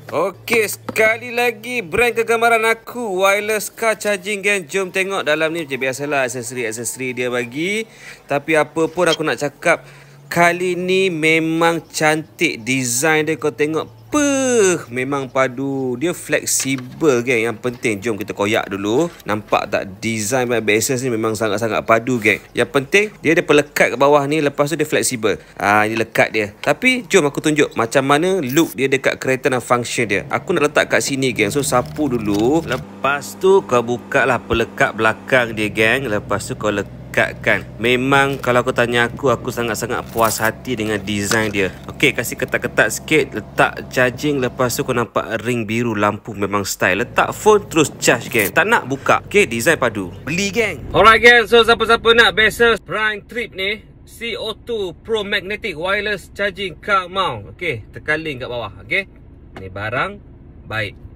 Okey, sekali lagi brand kegemaran aku, wireless car charging geng. Jom tengok dalam ni. Macam biasalah aksesori dia bagi. Tapi apa pun aku nak cakap, kali ni memang cantik design dia. Kau tengok, memang padu. Dia fleksibel geng. Yang penting jom kita koyak dulu. Nampak tak design Basis ni memang sangat-sangat padu geng. Yang penting dia ada pelekat ke bawah ni, lepas tu dia fleksibel. Ini lekat dia. Tapi jom aku tunjuk macam mana look dia dekat kereta dan function dia. Aku nak letak kat sini geng. So sapu dulu. Lepas tu kau buka lah pelekat belakang dia geng. Lepas tu kau lekatkan. Memang kalau kau tanya aku sangat-sangat puas hati dengan design dia. Okey, kasih ketat-ketat sikit. Letak charging. Lepas tu kau nampak ring biru lampu memang style. Letak phone terus charge geng. Tak nak buka. Okey, design padu. Beli geng. Alright geng. So siapa-siapa nak Basis Prime Trip ni, CO2 Pro Magnetic Wireless Charging Car Mount. Okey, tekan link kat bawah. Okey, ni barang baik.